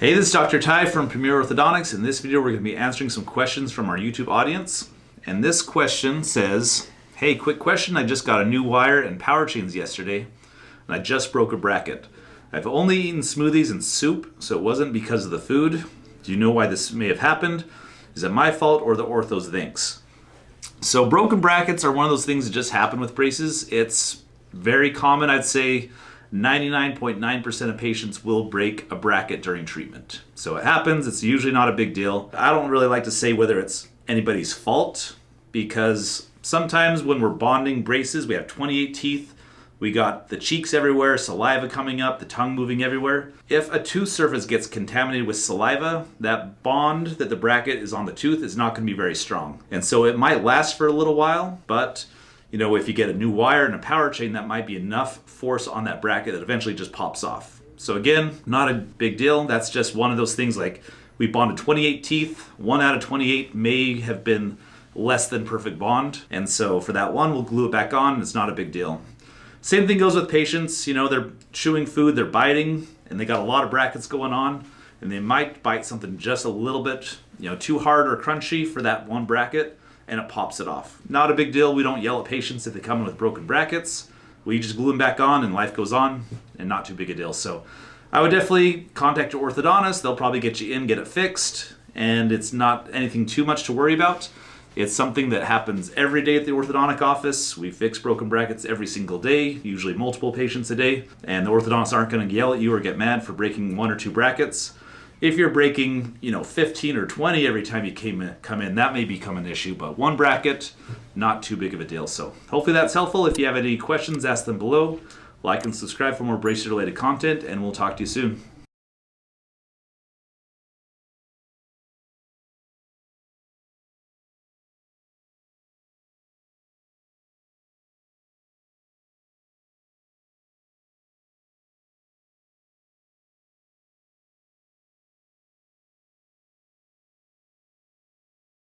Hey, this is Dr. Ty from Premier Orthodontics. In this video, we're going to be answering some questions from our YouTube audience. And this question says, hey, quick question. I just got a new wire and power chains yesterday, and I just broke a bracket. I've only eaten smoothies and soup, so it wasn't because of the food. Do you know why this may have happened? Is it my fault or the orthos thinks? So broken brackets are one of those things that just happen with braces. It's very common. I'd say 99.9% of patients will break a bracket during treatment. So it happens. It's usually not a big deal. I don't really like to say whether it's anybody's fault, because sometimes when we're bonding braces, we have 28 teeth. We got the cheeks everywhere, saliva coming up, the tongue moving everywhere. If a tooth surface gets contaminated with saliva, that bond that the bracket is on the tooth is not going to be very strong. And so it might last for a little while, but if you get a new wire and a power chain, that might be enough force on that bracket that eventually just pops off. So again, not a big deal. That's just one of those things, like we bonded 28 teeth. 1 out of 28 may have been less than perfect bond. And so for that one, we'll glue it back on. It's not a big deal. Same thing goes with patients. They're chewing food, they're biting, and they got a lot of brackets going on, and they might bite something just a little bit, too hard or crunchy for that one bracket, and it pops it off. Not a big deal. We don't yell at patients if they come in with broken brackets. We just glue them back on and life goes on, and not too big a deal. So I would definitely contact your orthodontist. They'll probably get you in, get it fixed, and it's not anything too much to worry about. It's something that happens every day at the orthodontic office. We fix broken brackets every single day, usually multiple patients a day, and the orthodontists aren't going to yell at you or get mad for breaking 1 or 2 brackets. If you're breaking, 15 or 20 every time you come in, that may become an issue, but 1 bracket, not too big of a deal. So hopefully that's helpful. If you have any questions, ask them below. Like and subscribe for more brace-related content, and we'll talk to you soon.